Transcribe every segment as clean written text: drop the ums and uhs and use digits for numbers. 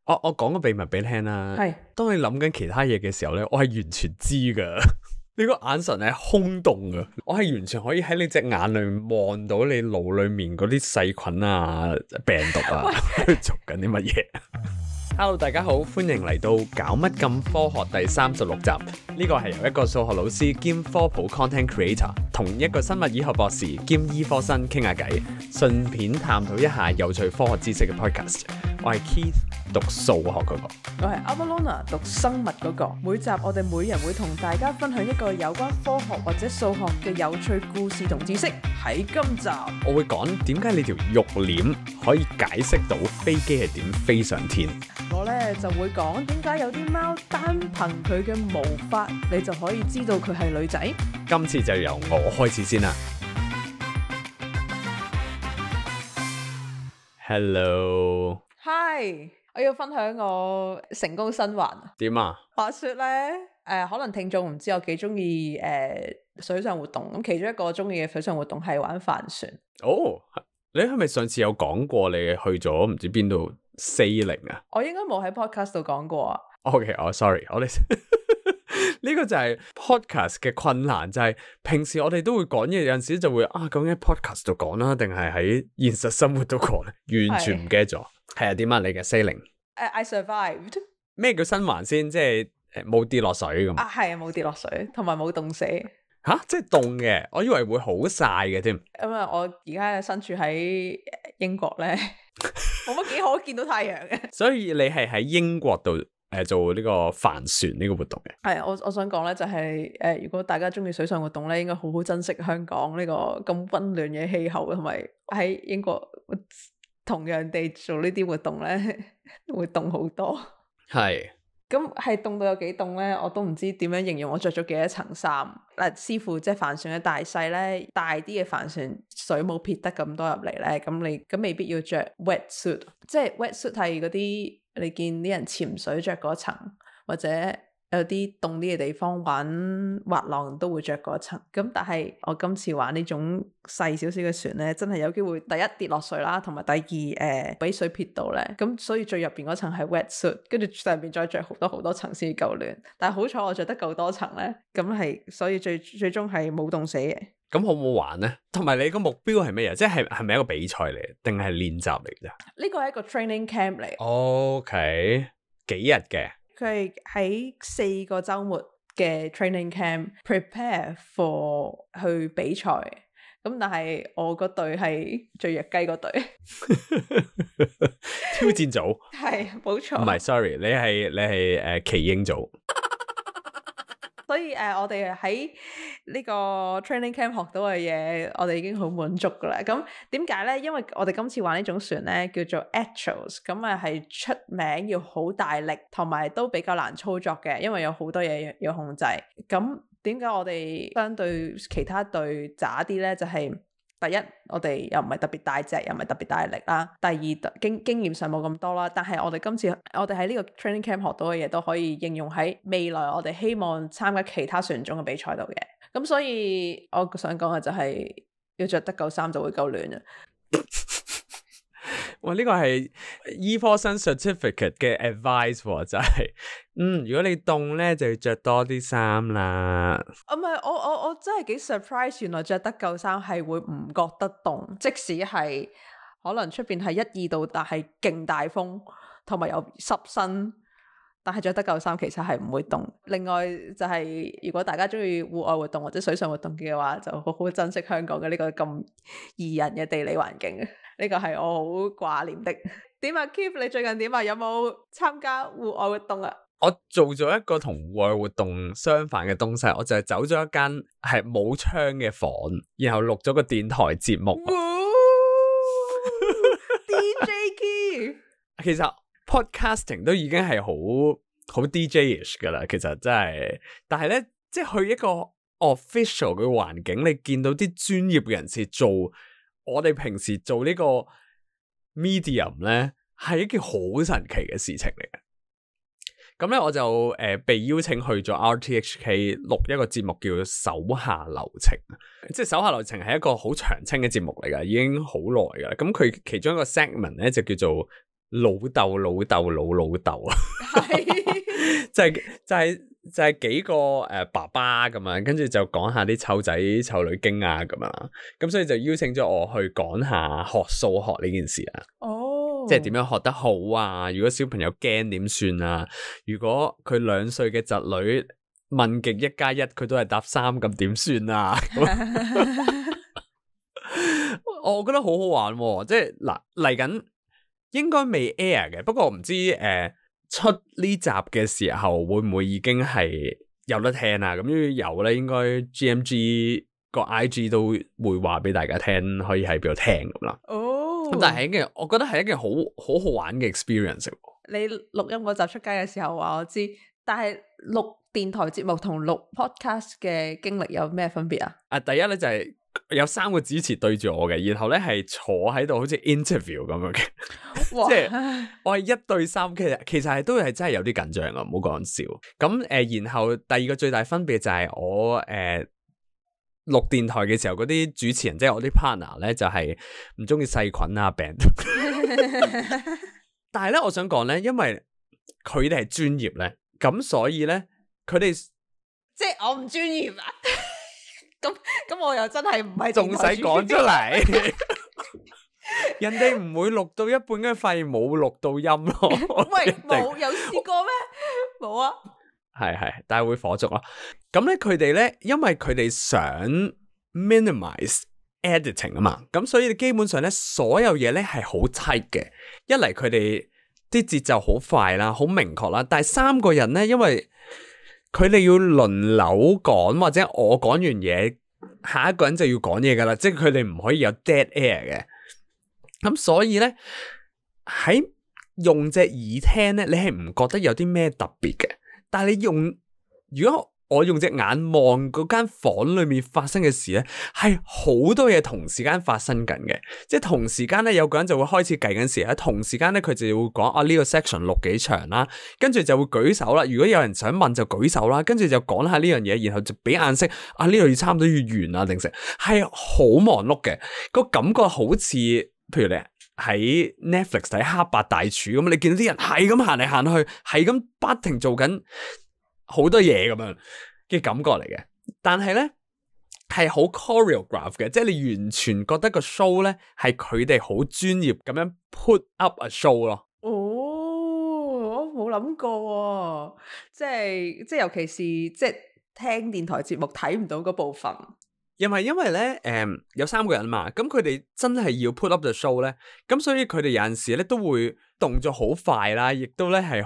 我講個秘密俾你聽啦。係，當你諗緊其他嘢嘅時候咧，我係完全知噶。你個眼神係空洞噶，我係完全可以喺你隻眼裏面望到你腦裏面嗰啲細菌啊、病毒啊去做緊啲乜嘢。Hello， 大家好，歡迎嚟到搞乜咁科學第36集。呢個係由一個數學老師兼科普 content creator 同一個生物醫學博士兼醫科生傾下偈，順便探討一下有趣科學知識嘅 podcast。我係 Keith， 讀數學嗰個。我係 Avalona， 讀生物嗰個。每集我哋每人會同大家分享一個有關科學或者數學嘅有趣故事同知識。喺今集，我會講點解你條肉鏈可以解釋到飛機係點飛上天。我呢就會講點解有啲貓單憑佢嘅毛髮，你就可以知道佢係女仔。今次就由我開始先啦。Hello，Hi， 我要分享我成功生還。點啊？話說呢，可能聽眾唔知我幾中意水上活動，咁其中一個中意嘅水上活動係玩帆船。哦，你係咪上次有講過你去咗唔知邊度sailing啊？我應該冇喺 podcast 度講過啊。OK， sorry， 我哋呢個就係 podcast 嘅困難，就係平時我哋都會講嘢，有陣時就會究竟喺 podcast 度講啦，定係喺現實生活度講咧？完全唔記得咗。係啊，點啊？你嘅 sailing？ I survived。咩叫生還先？即係冇跌落水咁啊？係啊，冇跌落水，同埋冇凍死。吓，即係凍嘅，我以為會好曬嘅添。咁啊，我而家身處喺英國咧，冇乜幾可見到太陽嘅。所以你係喺英國度做呢個帆船呢個活動嘅？係，我想講咧就係如果大家中意水上活動咧，應該好好珍惜香港呢個咁溫暖嘅氣候，同埋喺英國同樣地做呢啲活動咧，會凍好多。係。咁係凍到有幾凍咧？我都唔知點樣形容我着咗幾多層衫。嗱，視乎即係帆船嘅大細咧，大啲嘅帆船水冇撇得咁多入嚟咧，咁未必要着 wet suit。即係 wet suit 係嗰啲你見啲人潛水着嗰層，或者有啲凍啲嘅地方玩滑浪都會着嗰層。咁但係我今次玩呢種細少少嘅船咧，真係有機會第一跌落水啦，同埋第二俾水撇到咧。咁所以最入邊嗰層係 wet suit， 跟住上邊再着好多層先至夠暖。但係好彩我着得夠多層咧，咁係所以最終係冇凍死嘅。咁好唔好玩咧？同埋你個目標係咩啊？即係咪一個比賽嚟，定係練習嚟啫？呢個係一個 training camp 嚟。OK， 幾日嘅？佢係喺4個週末嘅 training camp prepare for 去比賽，咁但係我嗰隊係最弱雞嗰隊。挑戰組係冇錯，唔係 sorry， 你係奇英組。所以我哋喺呢個 training camp 學到嘅嘢，我哋已經好滿足噶啦。咁點解咧？因為我哋今次玩呢種船咧，叫做 Actros， 咁啊係出名要好大力，同埋都比較難操作嘅，因為有好多嘢要控制。咁點解我哋相對其他隊渣啲咧？就係第一，我哋又唔係特別大隻，又唔係特別大力啦。第二，經驗上冇咁多啦。但係我哋今次我哋喺呢個 training camp 學到嘅嘢都可以應用喺未來我哋希望參加其他船種嘅比賽度嘅。咁所以我想講嘅就係要着得夠衫就會夠暖啊！哇，呢個係醫科生 certificate 嘅 advice 喎，就係如果你凍咧就要着多啲衫啦。唔係，我真係幾 surprise， 原來着得夠衫係會唔覺得凍，即使係可能出邊係1-2度，但係勁大風同埋有濕身，但係着得夠衫其實係唔會凍。另外就係如果大家中意戶外活動或者水上活動嘅話，就好好珍惜香港嘅呢個咁宜人嘅地理環境。呢個係我好掛念的。點啊 Keith， 你最近點啊？有冇參加戶外活動啊？我做咗一個同戶外活動相反嘅東西，我就係走咗一間係冇窗嘅房，然後錄咗個電台節目。DJ Keith， 其實 podcasting 都已經係好 DJ-ish 噶啦，其實真係。但係咧，即係去一個 official 嘅環境，你見到啲專業嘅人士做。我哋平時做呢個 medium 咧，係一件好神奇嘅事情嚟嘅。咁咧，我就被邀請去咗 RTHK 錄一個節目，叫做手下留情。即係手下留情係一個好長青嘅節目嚟噶，已經好耐噶啦。咁佢其中一個 segment 咧就叫做老豆啊，係就係幾個爸爸咁樣，跟住就講下啲湊仔湊女經啊咁樣，咁所以就邀請咗我去講下學數學呢件事啊。哦，即係點樣學得好啊？如果小朋友驚點算啊？如果佢2歲嘅侄女問極1+1佢都係答3咁點算啊？我覺得好好玩喎！即係嗱嚟緊應該未 air 嘅，不過我唔知出呢集嘅時候會唔會已經係有得聽啊？咁如果有咧，應該 GMG 個 IG 都會話俾大家聽，可以喺邊度聽咁啦。哦，咁但係我覺得係一件好玩嘅 experience。你錄音嗰集出街嘅時候話我知，但係錄電台節目同錄 podcast 嘅經歷有咩分別啊？第一咧就係有3個主持對住我嘅，然後咧係坐喺度好似 interview 咁樣嘅，即係我係1對3，其實係都係真係有啲緊張啊，唔好講笑。咁然後第2個最大分別就係我錄電台嘅時候嗰啲主持人，即係我啲 partner 咧就係唔中意細菌啊病。但係咧我想講咧，因為佢哋係專業咧，咁所以咧佢哋即係我唔專業啊。咁我又真係唔係仲使講出嚟。人哋唔會錄到一半嘅肺冇錄到音咯。喂，冇有試過咩？冇啊。係，但係會火燭咯。咁咧佢哋咧，因為佢哋想 minimize editing 啊嘛，咁所以基本上咧所有嘢咧係好 tight 嘅。一嚟佢哋啲節奏好快啦，好明確啦。但係3個人咧，因為佢哋要輪流講，或者我講完嘢，下一個人就要講嘢噶啦，即係佢哋唔可以有 dead air 嘅。咁所以咧喺用隻耳聽咧，你係唔覺得有啲咩特別嘅。但係如果我用隻眼望嗰間房裏面發生嘅事咧，係好多嘢同時間發生緊嘅，即係同時間咧有個人就會開始計緊時咧，同時間咧佢就會講啊呢個 section 錄幾長啦，跟住就會舉手啦。如果有人想問就舉手啦，跟住就講下呢樣嘢，然後就俾眼色啊呢度要差唔多要完啊定成係好忙碌嘅，個感覺好似譬如你喺 Netflix 睇黑白大廚咁，你見到啲人係咁行嚟行去，係咁不停做緊好多嘢咁樣嘅感覺嚟嘅。但係咧係好 choreograph 嘅，即係你完全覺得個 show 咧係佢哋好專業咁樣 put up a show 咯。哦，我冇諗過，即係尤其是即係聽電台節目睇唔到嗰部分。因為咧，有3個人嘛，咁佢哋真係要 put up the show 咧，咁所以佢哋有陣時咧都會動作好快啦，亦都咧係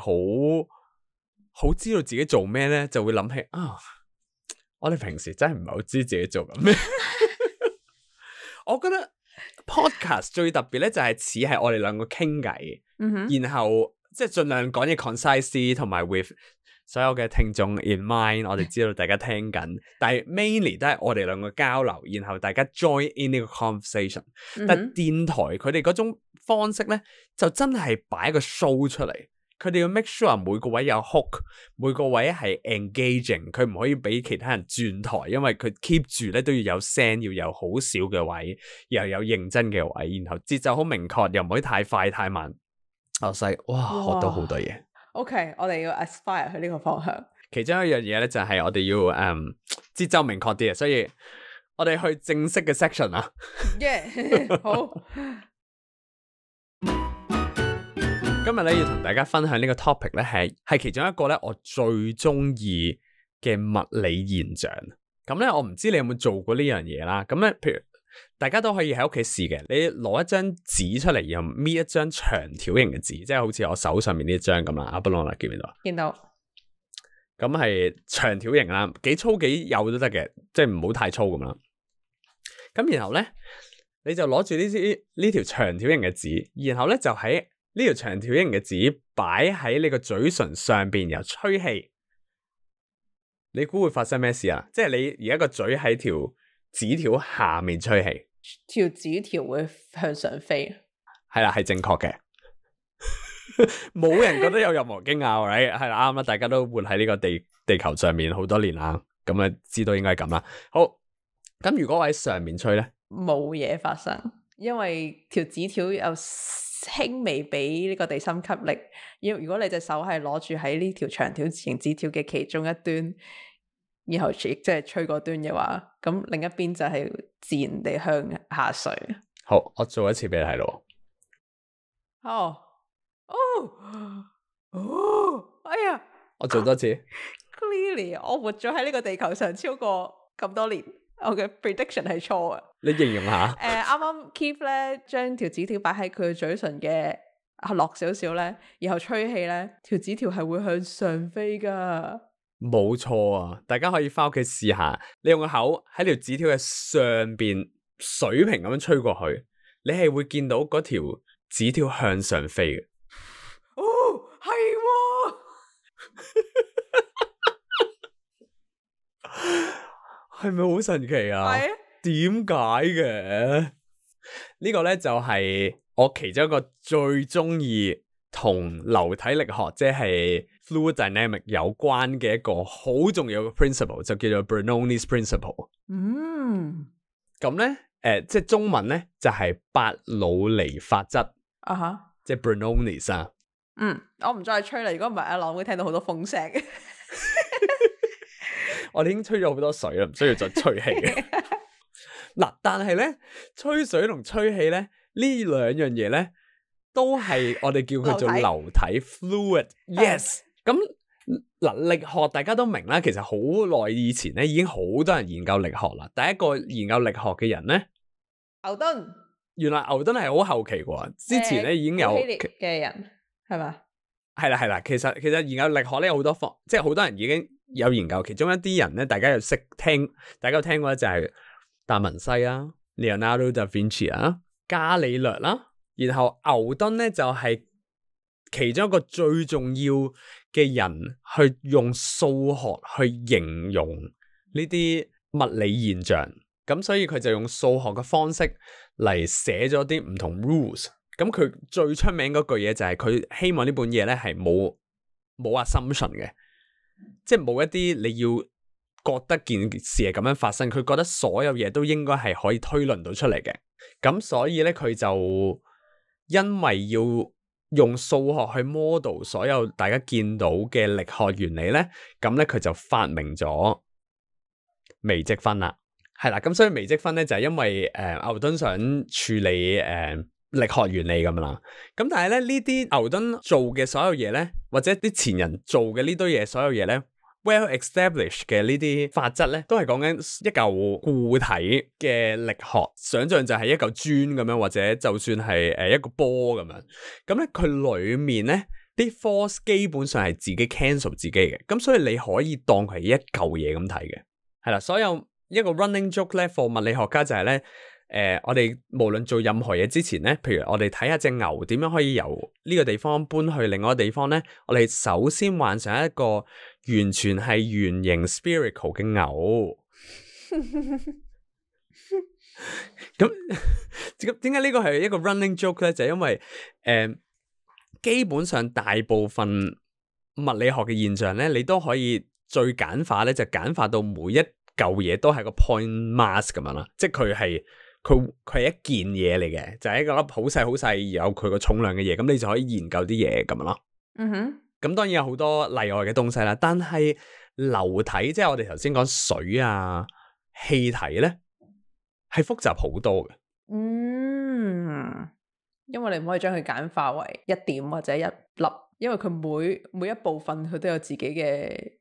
好知道自己做咩咧，就會諗起啊，我哋平時真係唔係好知自己做緊咩。我覺得 podcast 最特別咧就係似係我哋2個傾偈，然後即係盡量講嘢 concise 同埋 with所有嘅聽眾 in mind， 我哋知道大家聽緊，但係 mainly 都係我哋2個交流，然後大家 join in 呢個 conversation。但係電台佢哋嗰種方式咧，就真係擺個 show 出嚟，佢哋要 make sure 每個位有 hook， 每個位係 engaging， 佢唔可以俾其他人轉台，因為佢 keep 住咧都要有聲，要有好少嘅位，又有認真嘅位，然後節奏好明確，又唔可以太快太慢。哇，學到好多嘢。OK， 我哋要 aspire 去呢個方向。其中一樣嘢咧就係我哋要節奏明確啲啊，所以我哋去正式嘅 section 啊。好。今日咧要同大家分享呢個 topic 咧係其中一個咧我最中意嘅物理現象。咁咧我唔知你有冇做過呢樣嘢啦。咁咧譬如大家都可以喺屋企試嘅，你攞一張紙出嚟，然後搣一張長條形嘅紙，即係好似我手上面呢一張咁啦。阿不朗啦，見唔見到？見到。咁係長條形啦，幾粗幾幼都得嘅，即係唔好太粗咁啦。咁然後咧，你就攞住呢條長條形嘅紙，然後咧就喺呢條長條形嘅紙擺喺你個嘴唇上邊，又吹氣。你估會發生咩事啊？即係你而家個嘴喺條紙條下面吹氣，條紙條會向上飛。係啦，係正確嘅，冇人覺得有任何驚訝，right？係啦，啱啦，大家都活喺呢個地球上面好多年啦，咁啊知道應該係咁啦。好，咁如果我喺上面吹咧，冇嘢發生，因為條紙條有輕微俾呢個地心吸力。如果你隻手係攞住喺呢條長條形紙條嘅其中一端，然後即係吹嗰端嘅話，咁另一邊就係自然地向下垂。好，我做一次俾你睇咯。哎呀！我做多次。Clearly， 我活咗喺呢個地球上超過咁多年，我嘅 prediction 係錯嘅。你形容下。啱啱 Keith 咧將條紙條擺喺佢嘅嘴唇嘅落少少咧，然後吹氣咧，條紙條係會向上飛噶。冇錯啊！大家可以翻屋企試下，你用個口喺條紙條嘅上邊水平咁樣吹過去，你係會見到嗰條紙條向上飛嘅。哦，係喎。係咪好神奇啊？係啊。點解嘅？呢個咧就係我其中一個最中意同流體力學，即係 fluid dynamic 有關嘅一個好重要嘅 principle， 就叫做 Bernoulli's principle。咁咧，即係中文咧就係伯努尼法則。即係 Bernoulli's 啊。我唔再吹啦，如果唔係阿朗會聽到好多風聲。我哋已經吹咗好多水啦，唔需要再吹氣嘅。嗱，但係咧，吹水同吹氣咧，呢兩樣嘢咧，都係我哋叫佢做流體 fluid。Yes。咁嗱，力學大家都明啦，其實好耐以前咧，已經好多人研究力學啦。第一個研究力學嘅人咧，牛頓。原來牛頓係好後期嘅，之前咧已經有嘅人係嘛？係啦，其實研究力學咧有好多方，即係好多人已經有研究。其中一啲人咧，大家又識聽，大家有聽過咧就係達文西啊、Leonardo da Vinci 啊、伽利略啦。然後牛頓咧就係其中一個最重要嘅人，去用數學去形容呢啲物理現象。咁所以佢就用數學嘅方式嚟寫咗啲唔同 rules。咁佢最出名嗰句嘢就係佢希望呢本嘢咧係冇 assumption 嘅，即係冇一啲你要覺得件事係咁樣發生，佢覺得所有嘢都應該係可以推論到出嚟嘅。咁所以咧佢就因為要用數學去 model 所有大家見到嘅力學原理咧，咁咧佢就發明咗微積分啦。係啦，咁所以微積分咧就係因為牛頓想處理力學原理咁樣啦，咁但係咧呢啲牛頓做嘅所有嘢咧，或者啲前人做嘅呢堆嘢，所有嘢咧 well established 嘅呢啲法則咧，都係講緊一嚿固體嘅力學，想象就係一嚿磚咁樣，或者就算係一個波咁樣，咁咧佢裏面咧啲 force 基本上係自己 cancel 自己嘅，咁所以你可以當佢係一嚿嘢咁睇嘅，係啦，所有一個 running joke 咧 for 物理學家就係咧。我哋無論做任何嘢之前咧，譬如我哋睇下隻牛點樣可以由呢個地方搬去另外一個地方咧，我哋首先幻想一個完全係圓形 spherical 嘅牛。咁點解呢個係一個 running joke 咧？就係因為基本上大部分物理學嘅現象咧，你都可以最簡化咧，就簡化到每一嚿嘢都係個 point mass 咁樣啦，即係佢係一件嘢嚟嘅，就係一個粒好細好細有佢個重量嘅嘢，咁你就可以研究啲嘢咁樣咯。咁當然有好多例外嘅東西啦，但係流體即係我哋頭先講水啊、氣體咧，係複雜好多嘅。因為你唔可以將佢簡化為一點或者一粒，因為佢每一部分佢都有自己嘅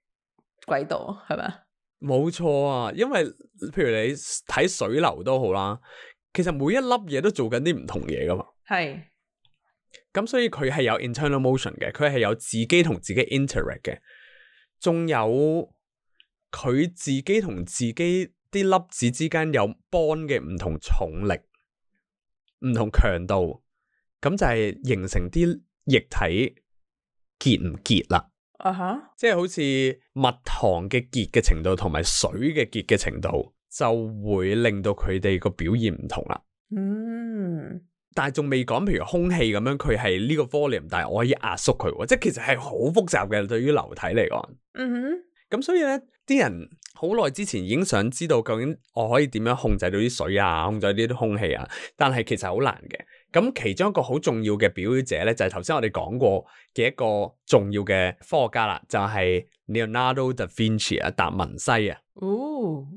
軌道，係咪？冇錯啊，因為譬如你睇水流都好啦，其實每一粒嘢都做緊啲唔同嘢噶嘛。係。咁所以佢係有 internal motion 嘅，佢係有自己同自己 interact 嘅，仲有佢自己同自己啲粒子之間有 bond 嘅唔同重力、唔同強度，咁就係形成啲液體結唔結啦。即係好似蜜糖嘅結嘅程度同埋水嘅結嘅程度，就會令到佢哋個表現唔同啦。但係仲未講，譬如空氣咁樣，佢係呢個 volume，但係我可以壓縮佢，即係其實係好複雜嘅，對於流體嚟講。咁所以咧，啲人好耐之前已經想知道究竟我可以點樣控制到啲水啊，控制呢啲空氣啊，但係其實好難嘅。咁其中一個好重要嘅表表者咧，就係頭先我哋講過嘅一個重要嘅科學家啦，就係 Leonardo da Vinci 啊，達文西啊。哦，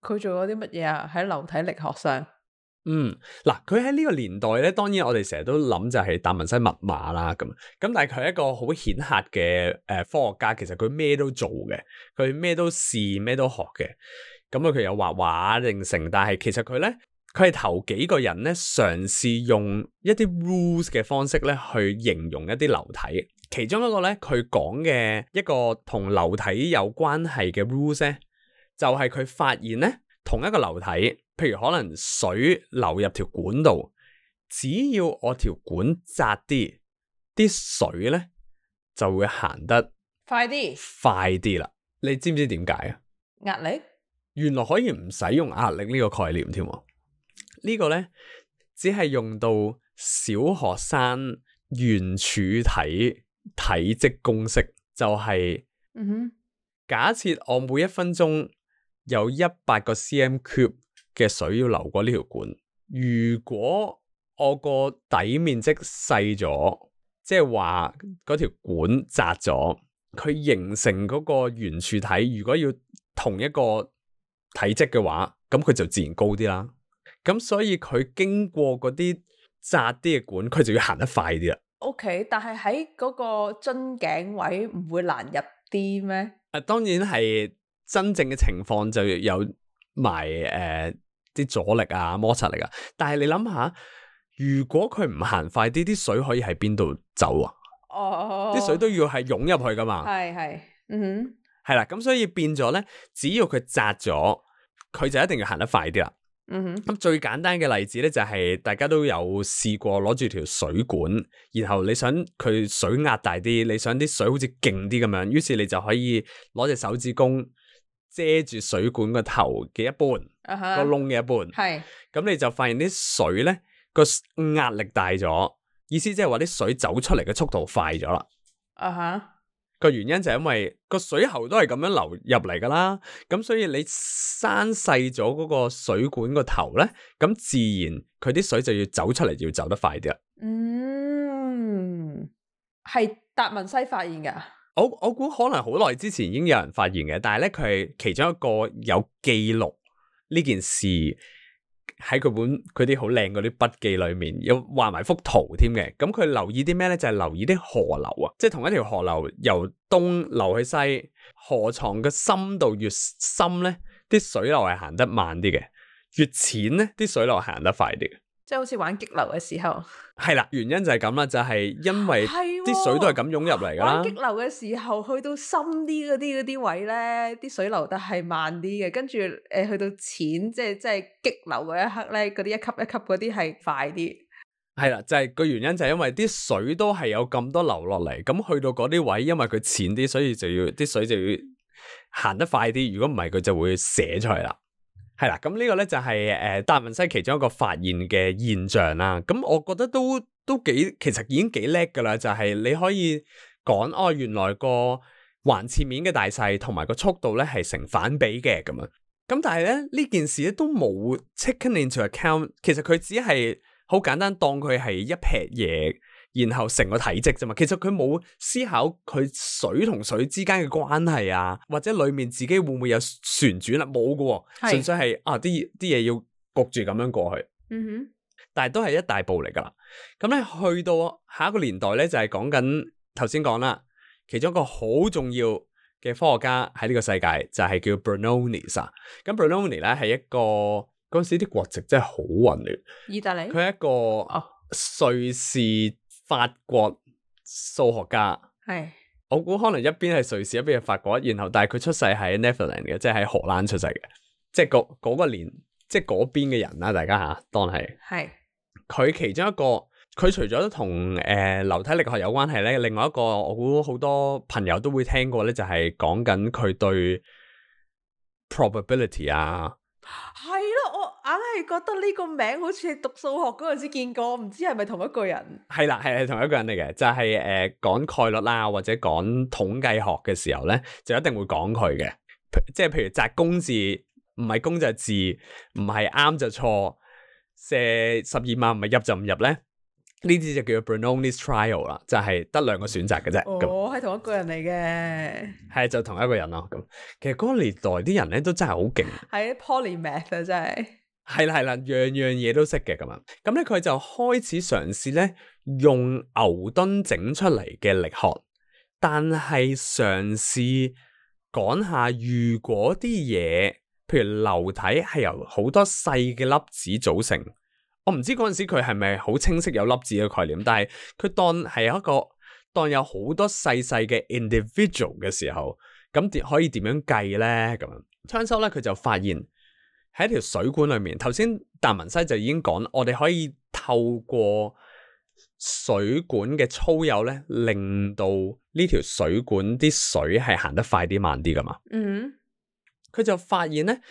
佢做咗啲乜嘢啊？喺流體力學上。嗱，佢喺呢個年代咧，當然我哋成日都諗就係達文西密碼啦，咁但係佢係一個好顯赫嘅科學家，其實佢咩都做嘅，佢咩都試，咩都學嘅。咁佢有畫畫定成，但係其實佢係頭幾個人咧嘗試用一啲 rules 嘅方式咧去形容一啲流體。其中一個咧，佢講嘅一個同流體有關係嘅 rules 咧，就係佢發現咧，同一個流體，譬如可能水流入條管度，只要我條管窄啲，啲水咧就會行得快啲啦。你知唔知點解啊？壓力？原來可以唔使用壓力呢個概念添。呢個咧只係用到小學生圓柱體體積公式，就係假設我每1分鐘有100個 cm cube 嘅水要流過呢條管，如果我個底面積細咗，即係話嗰條管窄咗，佢形成嗰個圓柱體，如果要同一個體積嘅話，咁佢就自然高啲啦。咁所以佢經過嗰啲窄啲嘅管，佢就要行得快啲啦。OK， 但係喺嗰個樽頸位唔會難入啲咩？當然係真正嘅情況就有埋啲阻力啊、摩擦力啊。但係你諗下，如果佢唔行快啲，啲水可以喺邊度走啊？啲水都要係湧入去噶嘛。係，係啦，咁所以變咗咧，只要佢窄咗，佢就一定要行得快啲啦。咁最簡單嘅例子咧，就係大家都有試過攞住條水管，然後你想佢水壓大啲，你想啲水好似勁啲咁樣，於是你就可以攞隻手指公遮住水管個頭嘅一半，個窿嘅一半。係，咁你就發現啲水咧個壓力大咗，意思即係話啲水走出嚟嘅速度快咗啦。個原因就係因為個水喉都係咁樣流入嚟噶啦，咁所以你閂細咗嗰個水管個頭咧，咁自然佢啲水就要走出嚟，要走得快啲啦。係達文西發現噶？我估可能好耐之前已經有人發現嘅，但係咧佢係其中一個有記錄呢件事。喺佢啲好靚嗰啲筆記裏面，有畫埋幅圖添嘅。咁佢留意啲咩咧？就係留意啲河流啊，即係同一條河流由東流去西，河床嘅深度越深咧，啲水流係行得慢啲嘅；越淺咧，啲水流行得快啲嘅。即係好似玩激流嘅時候，係啦，原因就係咁啦，就係因為啲水都係咁湧入嚟噶啦。玩激流嘅時候，去到深啲嗰啲位咧，啲水流得係慢啲嘅，跟住去到淺，即係激流嗰一刻咧，嗰啲一級一級嗰啲係快啲。係啦，就係個原因就係因為啲水都係有咁多流落嚟，咁去到嗰啲位，因為佢淺啲，所以啲水就要行得快啲。如果唔係，佢就會瀉出去啦。係啦，咁呢個咧就係達文西其中一個發現嘅現象啦。咁我覺得都幾，其實已經幾叻噶啦。就係你可以講原來個橫切面嘅大細同埋個速度咧係成反比嘅咁樣。咁但係咧呢件事咧都冇 taken into account。其實佢只係好簡單當佢係一撇嘢，然後成個體積啫嘛。其實佢冇思考佢水同水之間嘅關係啊，或者裏面自己會唔會有旋轉啦？冇噶，純粹係啲嘢要焗住咁樣過去。但係都係一大步嚟噶啦。咁咧去到下一個年代咧，就係講緊頭先講啦，其中一個好重要嘅科學家喺呢個世界就係叫 Bernoulli 啊。咁 Bernoulli 咧係一個嗰陣時啲國籍真係好混亂。意大利，佢係一個瑞士法國數學家，係我估可能一邊係瑞士，一邊係法國，然後但係佢出世喺 Netherlands 嘅，即係喺荷蘭出世嘅，即係嗰個年，即係嗰邊嘅人啦，大家吓當係。係佢其中一個，佢除咗同流體力學有關係咧，另外一個我估好多朋友都會聽過咧，就係講緊佢對 probability 啊。係咯，我硬係覺得呢個名好似係讀數學嗰陣時見過，唔知係咪同一個人？係啦，係同一個人嚟嘅，就係講概率啦，或者講統計學嘅時候咧，就一定會講佢嘅。即係譬如擲公字，唔係公就係字，唔係啱就錯，射12碼唔係入就唔入咧，呢啲就叫做 Bernoulli's trial 啦，就係得兩個選擇嘅啫。哦，係同一個人嚟嘅。係就同一個人咯。咁其實嗰個年代啲人咧都真係好勁，係 polymath 啊，真係。係啦，樣樣嘢都識嘅咁樣。咁咧佢就開始嘗試咧用牛頓整出嚟嘅力學，但係嘗試講下如果啲嘢，譬如流體係由好多細嘅粒子組成。我唔知嗰陣時佢係咪好清晰有粒子嘅概念，但係佢當有好多細細嘅 individual 嘅時候，咁可以點樣計咧？咁樣昌修咧佢就發現喺一條水管裏面，頭先達文西就已經講，我哋可以透過水管嘅粗幼咧，令到呢條水管啲水係行得快啲慢啲噶嘛。嗯，佢就發現咧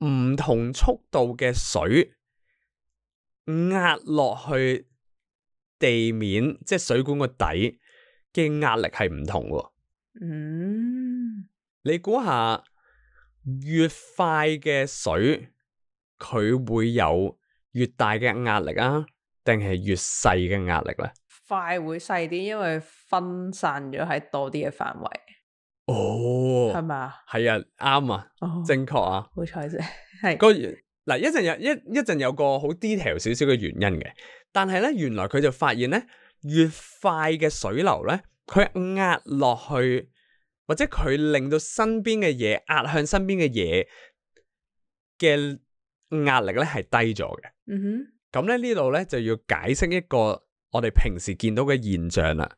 唔同速度嘅水壓落去地面，即係水管個底嘅壓力係唔同喎。嗯，你估下越快嘅水佢會有越大嘅壓力啊，定係越細嘅壓力咧？快會細啲，因為分散咗喺多啲嘅範圍。哦，係咪啊？係啊，啱啊，正確啊，好彩啫。係嗱，一陣有個好 detail 少少嘅原因嘅，但係咧原來佢就發現咧，越快嘅水流咧，佢壓落去或者佢令到身邊嘅嘢壓向身邊嘅嘢嘅壓力咧係低咗嘅。嗯哼，咁咧呢度咧就要解釋一個我哋平時見到嘅現象啦，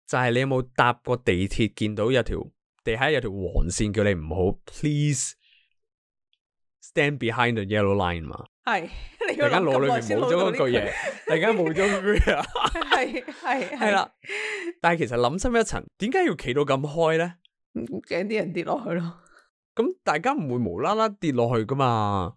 就係你有冇搭過地鐵見到地下有條黃線叫你唔好 please stand behind the yellow line 嘛？係，突然間腦裏面冇咗嗰句嘢，突然間冇咗嗰句啊！係啦，但係其實諗深一層，點解要企到咁開咧？驚啲人跌落去咯。咁大家唔會無啦啦跌落去噶嘛？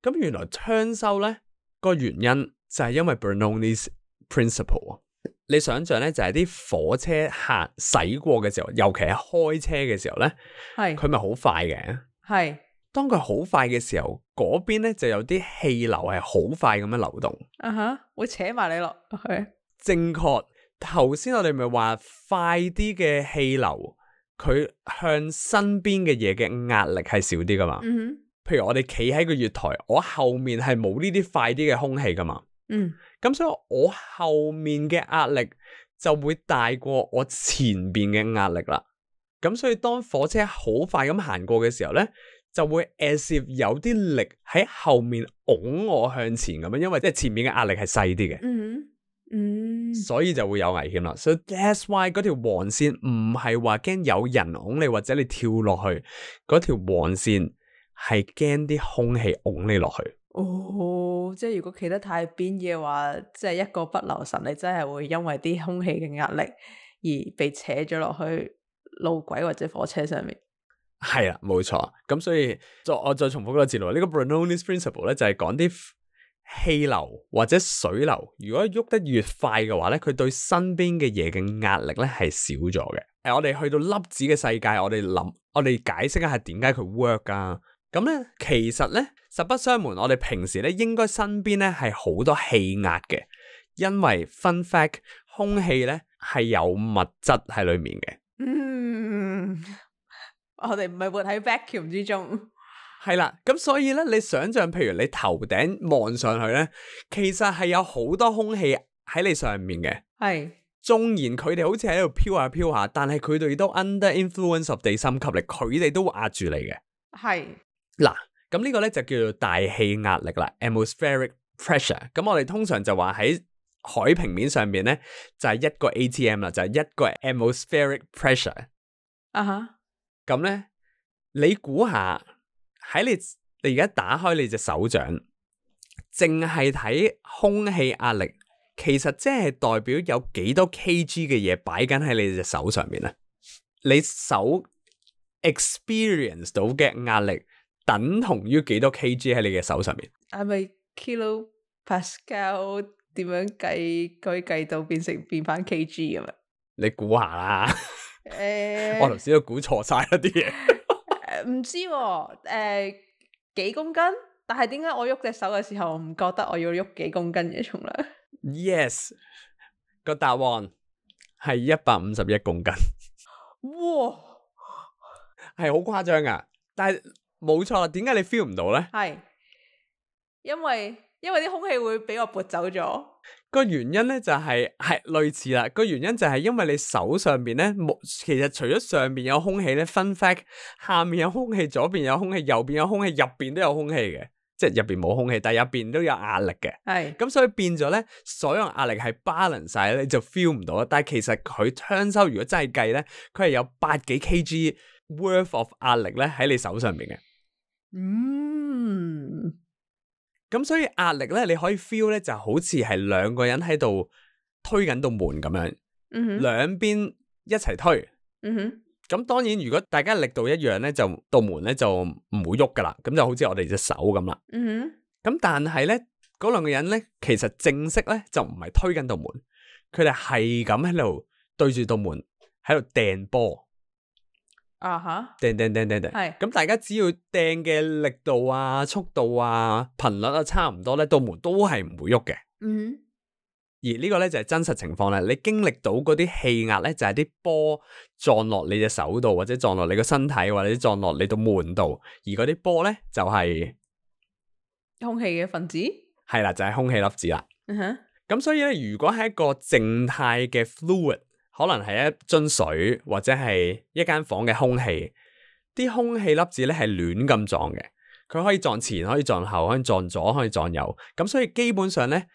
咁原來昌修咧個原因就係因為 Bernoulli's principle。你想象咧就係啲火車駛過嘅時候，尤其係開車嘅時候咧，係佢咪好快嘅。係當佢好快嘅時候，嗰邊咧就有啲氣流係好快咁樣流動。會扯埋你落去。正確。頭先我哋咪話快啲嘅氣流，佢向身邊嘅嘢嘅壓力係少啲噶嘛。譬如我哋企喺個月台，我後面係冇呢啲快啲嘅空氣噶嘛。咁所以我後面嘅壓力就會大過我前邊嘅壓力啦。咁所以當火車好快咁行過嘅時候咧，就會 as if 有啲力喺後面拱我向前咁樣，因為即係前面嘅壓力係細啲嘅。所以就會有危險啦。So that's why 嗰條黃線唔係話驚有人拱你或者你跳落去，嗰條黃線係驚啲空氣拱你落去。哦，即係如果企得太邊嘅話，即係一個不留神，你真係會因為啲空氣嘅壓力而被扯咗落去路軌或者火車上面。係啦，冇錯。咁所以我再重複多次咯，呢個 Bernoulli's principle 咧就係講啲氣流或者水流，如果喐得越快嘅話咧，佢對身邊嘅嘢嘅壓力咧係少咗嘅。我哋去到粒子嘅世界，我哋解釋一下點解佢 work 啊。咁咧，其實咧，實不相瞞，我哋平時咧應該身邊咧係好多氣壓嘅，因為 fun fact， 空氣咧係有物質喺裏面嘅。我哋唔係活喺 vacuum 之中。係啦，咁所以咧，你想象，譬如你頭頂望上去咧，其實係有好多空氣喺你上面嘅。係，縱然佢哋好似喺度飄下飄下，但係佢哋都 under influence of 地心吸力，佢哋都會壓住你嘅。係。嗱，咁呢個咧就叫做大氣壓力啦 ，atmospheric pressure。咁我哋通常就話喺海平面上面咧，就係一個 atm 啦，就係一個 atmospheric pressure。咁咧，你估下喺你而家打開你隻手掌，淨係睇空氣壓力，其實即係代表有幾多 kg 嘅嘢擺緊喺你隻手上面咧？你手 experience 到嘅壓力，等同於幾多 kg 喺你嘅手上面？係咪 kilo Pascal 點樣計？可以計到變翻 kg 咁樣？你估下啦。我頭先都估錯晒一啲嘢。唔知喎，幾公斤？但係點解我喐隻手嘅時候唔覺得我要喐幾公斤嘅重量？ Yes， 個答案係151公斤。哇，係好誇張噶，但係冇錯啦。點解你 feel 唔到咧？係因為啲空氣會俾我撥走咗。個原因咧就係類似啦。個原因就係因為你手上邊咧其實除咗上邊有空氣咧 ，fun fact， 下面有空氣，左邊有空氣，右邊有空氣，入邊都有空氣嘅。即係入邊冇空氣，但係入邊都有壓力嘅。係咁所以變咗咧，所有壓力係 balance 晒咧，你就 feel 唔到啦。但係其實佢槍收如果真係計咧，佢係有百幾 kg worth of 壓力咧喺你手上邊嘅。咁所以壓力咧，你可以 feel 咧，就好似係兩個人喺度推緊道門咁樣，兩邊一齊推。咁當然，如果大家力度一樣咧，就道門咧就唔會喐噶啦。咁就好似我哋隻手咁啦。咁但係咧，嗰兩個人咧，其實正式咧就唔係推緊道門，佢哋係咁喺度對住道門喺度掟波。掟。係。咁大家只要掟嘅力度啊、速度啊、頻率啊差唔多咧，道門都係唔會喐嘅。而呢個咧就係真實情況咧，你經歷到嗰啲氣壓咧，就係啲波撞落你隻手度，或者撞落你個身體，或者撞落你度門度，而嗰啲波咧就係空氣嘅分子，係啦，就係空氣粒子啦。咁所以咧，如果係一個靜態嘅 fluid， 可能係一樽水或者係一間房嘅空氣，啲空氣粒子咧係亂咁撞嘅，佢可以撞前，可以撞後，可以撞左，可以撞右。咁所以基本上咧，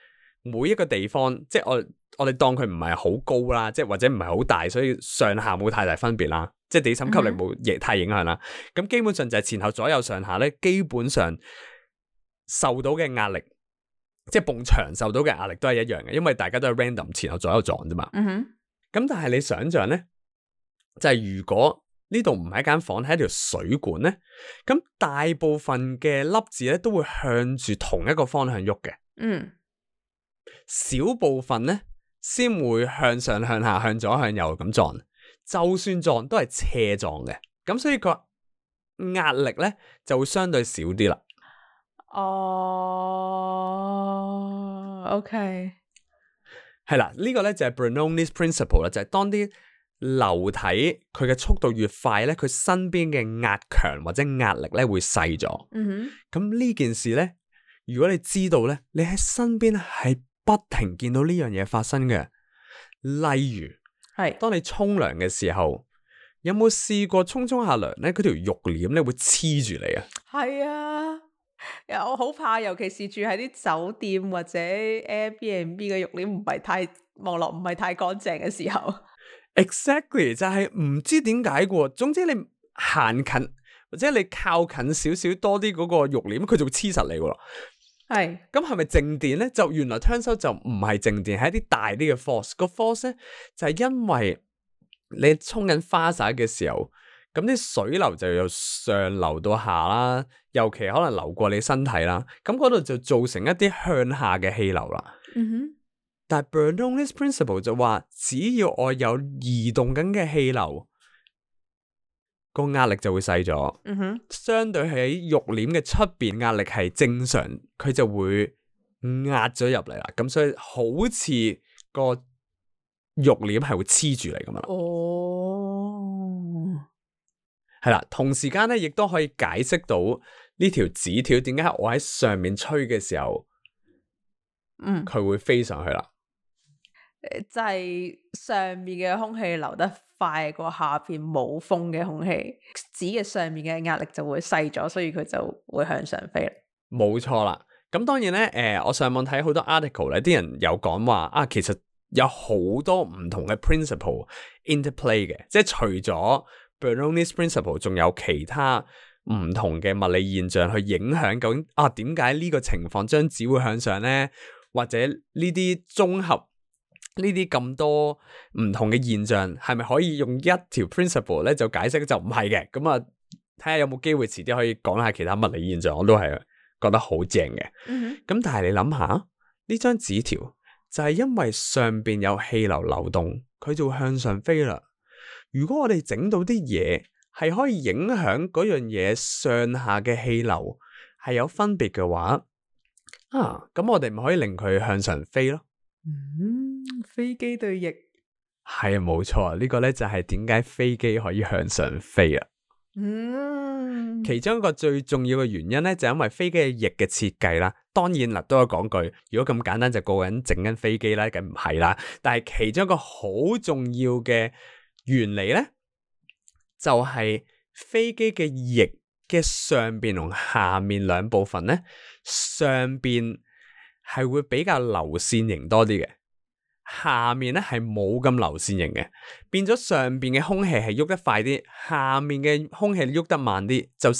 每一個地方，即係我哋當佢唔係好高啦，即係或者唔係好大，所以上下冇太大分別啦，即係地心吸力冇太影響啦。咁基本上就係前後左右上下咧，基本上受到嘅壓力，即係埲牆受到嘅壓力都係一樣嘅，因為大家都係 random 前後左右撞啫嘛。咁但係你想象咧，就係如果呢度唔係一間房，係一條水管咧，咁大部分嘅粒子咧都會向住同一個方向喐嘅。小部分咧先會向上、向下、向左、向右咁撞，就算撞都係斜撞嘅，咁所以個壓力咧就會相對少啲啦。OK， 係啦，呢個咧就係 Bernoulli's principle 啦，就係當啲流體佢嘅速度越快咧，佢身邊嘅壓強或者壓力咧會細咗。咁呢件事咧，如果你知道咧，你喺身邊係不停見到呢樣嘢發生嘅，例如係當你沖涼嘅時候，有冇試過沖下涼咧？嗰條浴簾咧會黐住你啊？係啊，我好怕，尤其是住喺啲酒店或者 Airbnb 嘅浴簾唔係太望落唔係太乾淨嘅時候。Exactly， 就係唔知點解嘅。總之你行近或者你靠近少少多啲嗰個浴簾，佢就會黐實你噶。係，咁係咪靜電咧？就原來聽收就唔係靜電，係一啲大啲嘅 force。個 force 咧就係因為你沖緊花灑嘅時候，咁啲水流就由上流到下啦，尤其可能流過你身體啦，咁嗰度就造成一啲向下嘅氣流啦。但係 Bernoulli's principle 就話，只要我有移動緊嘅氣流，個壓力就會細咗。相對喺浴簾嘅出邊壓力係正常，佢就會壓咗入嚟啦。咁所以好似個浴簾係會黐住你咁樣啦。係啦，同時間咧亦都可以解釋到呢條紙條點解我喺上面吹嘅時候，佢會飛上去啦。就係上面嘅空氣流得快過下邊冇風嘅空氣，紙嘅上面嘅壓力就會細咗，所以佢就會向上飛啦。冇錯啦。咁當然咧，我上網睇好多 article 咧，啲人有講話啊，其實有好多唔同嘅 principle interplay 嘅，即係除咗 Bernoulli's principle， 仲有其他唔同嘅物理現象去影響究竟啊點解呢個情況張紙會向上咧，或者呢啲綜合。呢啲咁多唔同嘅現象係咪可以用一條 principle 咧就解釋？就唔係嘅。咁啊，睇下有冇機會遲啲可以講下其他物理現象，我都係覺得好正嘅。咁但係你諗下，呢張紙條就係因為上邊有氣流流動，佢就會向上飛啦。如果我哋整到啲嘢係可以影響嗰樣嘢上下嘅氣流係有分別嘅話，咁我哋咪可以令佢向上飛咯。飛機對翼係啊，冇錯，呢個咧就係點解飛機可以向上飛啊。其中一個最重要嘅原因咧，就因為飛機嘅翼嘅設計啦。當然啦，都有講句，如果咁簡單就個人整緊飛機啦，梗唔係啦。但係其中一個好重要嘅原理咧，就係飛機嘅翼嘅上邊同下面兩部分咧，上邊係會比較流線型多啲嘅。下面咧係冇咁流線型嘅，變咗上邊嘅空氣係喐得快啲，下面嘅空氣喐得慢啲，就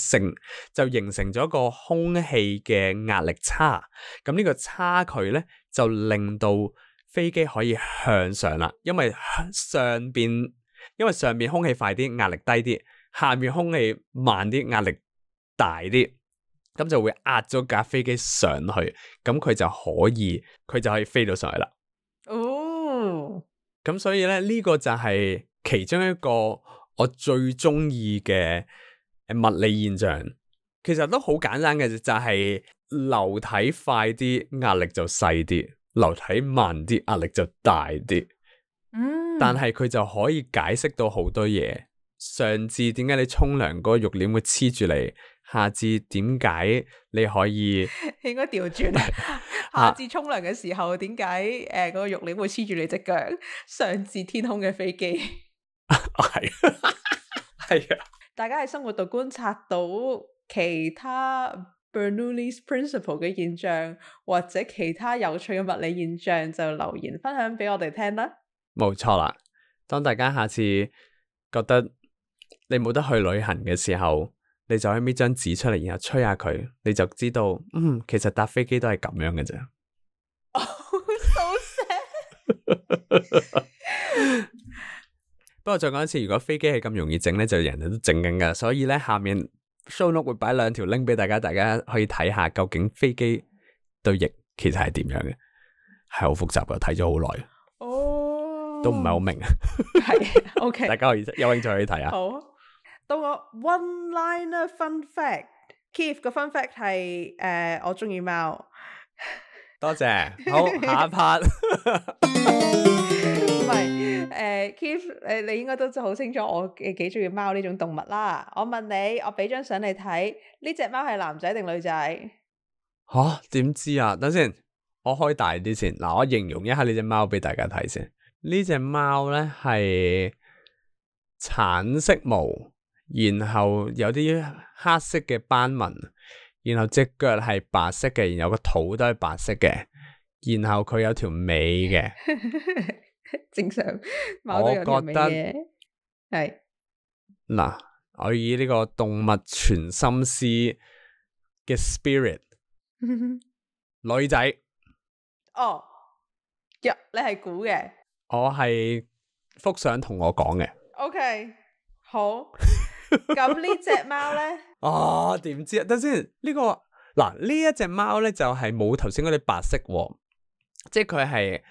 形成咗個空氣嘅壓力差。咁呢個差距咧就令到飛機可以向上啦，因為上邊空氣快啲，壓力低啲，下面空氣慢啲，壓力大啲，咁就會壓咗架飛機上去，咁佢就可以飛到上去啦。咁所以咧呢個就係其中一個我最中意嘅物理現象，其實都好簡單嘅，就係流體快啲，壓力就細啲；流體慢啲，壓力就大啲。但係佢就可以解釋到好多嘢，上至點解你沖涼嗰個浴簾會黐住你，下至點解你可以應該調轉。下至沖涼嘅時候，點解嗰個浴簾會黐住你隻腳？上至天空嘅飛機，係係啊！大家喺生活度觀察到其他 Bernoulli's Principle 嘅現象，或者其他有趣嘅物理現象，就留言分享俾我哋聽啦。冇錯啦！當大家下次覺得你冇得去旅行嘅時候，你就可以搣張紙出嚟，然後吹下佢，你就知道，其實搭飛機都係咁樣嘅啫。So sad。不過再講一次，如果飛機係咁容易整咧，就人人都整緊噶。所以咧，下面 show note 會擺兩條 link 俾大家可以睇下究竟飛機對翼其實係點樣嘅，係好複雜噶，睇咗好耐。都唔係好明。係 OK， 大家可以有興趣可以睇下。好，到我 one-liner fun fact。Keith 個 fun fact 係我中意貓。多謝。好，下一 part。唔係Keith，你應該都好清楚我幾中意貓呢種動物啦。我問你，我俾張相你睇，呢隻貓係男仔定女仔？吓，點知啊？等先，我開大啲先。嗱，我形容一下呢隻貓俾大家睇先。呢隻貓咧係橙色毛，然後有啲黑色嘅斑紋，然後隻腳係白色嘅，然後個肚都係白色嘅，然後佢有條尾嘅。正常，貓都有條尾嘅。係嗱，我以呢個動物全心思嘅 spirit， 女仔。哦，你係估嘅。我係幅相同我講嘅。OK， 好。咁呢隻貓咧？點知啊？等先，呢一隻貓咧就係冇頭先嗰啲白色，即係佢係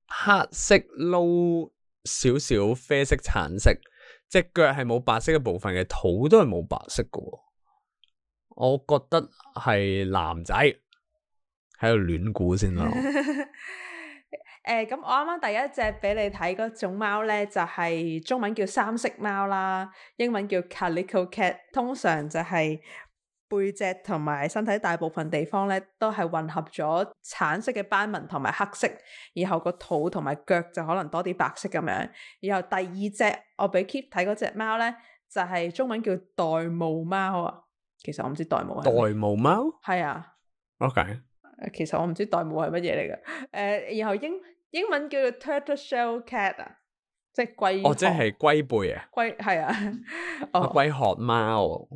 黑色撈少少啡色橙色，隻腳係冇白色嘅部分嘅，肚都係冇白色嘅。我覺得係男仔，喺度亂估先咯。咁我啱啱第一隻俾你睇嗰種貓咧，就係中文叫三色貓啦，英文叫 Calico Cat， 通常就係背脊同埋身體大部分地方咧都係混合咗橙色嘅斑紋同埋黑色，然後個肚同埋腳就可能多啲白色咁樣。然後第二隻我俾 Keith 睇嗰隻貓咧，就係中文叫玳瑁貓啊。其實我唔知玳瑁係咩。玳瑁貓？係啊。OK。其實我唔知玳瑁係乜嘢嚟嘅。然後英文叫做 Turtle Shell Cat 啊，即係龜。即係龜背啊。龜係啊。龜殼貓。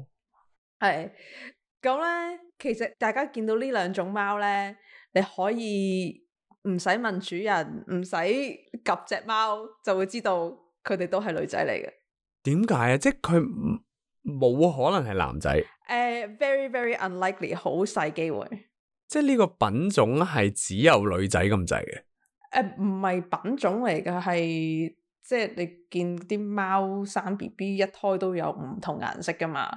係。咁咧，其實大家見到呢兩種貓咧，你可以唔使問主人，唔使及隻貓，就會知道佢哋都係女仔嚟嘅。點解啊？即係佢冇可能係男仔。Very very unlikely， 好細機會。即係呢個品種係只有女仔咁滯嘅。唔係品種嚟嘅，係即係你見啲貓生 BB 一胎都有唔同顏色噶嘛。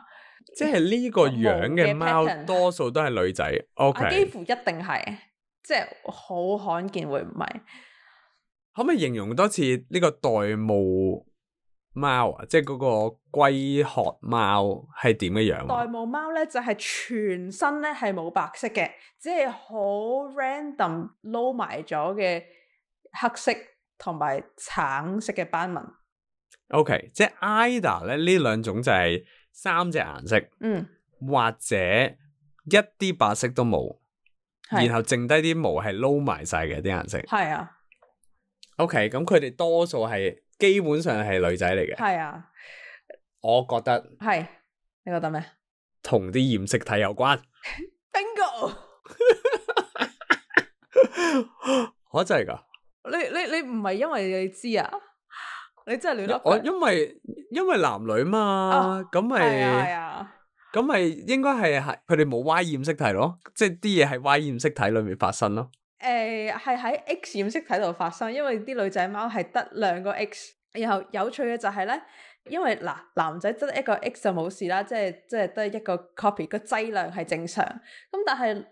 即係呢個樣嘅貓多數都係女仔。OK，幾乎一定係，即係好罕見會唔係。可唔可以形容多次呢個玳瑁貓啊？即係嗰個龜殼貓係點嘅樣？玳瑁貓咧就係全身咧係冇白色嘅，只係好 random 撈埋咗嘅黑色同埋橙色嘅斑紋。OK， 即係 either 咧呢兩種就係3隻顏色，或者一啲白色都冇，然後剩低啲毛係撈埋晒嘅啲顏色。係啊。OK， 咁佢哋多數係基本上係女仔嚟嘅。係啊，我覺得係，你覺得咩？同啲染色體有關。Bingo！ 我真係噶？你唔係因為你知啊？你真係亂噏。我因為男女嘛，咁咪係啊，咁咪應該係佢哋冇 Y 染色體咯，即係啲嘢喺 Y 染色體裏面發生咯。係喺 X 染色體度發生，因為啲女仔貓係得2個 X， 然後有趣嘅就係咧，因為男仔得一個 X 就冇事啦，即係得一個 copy， 個劑量係正常。咁但係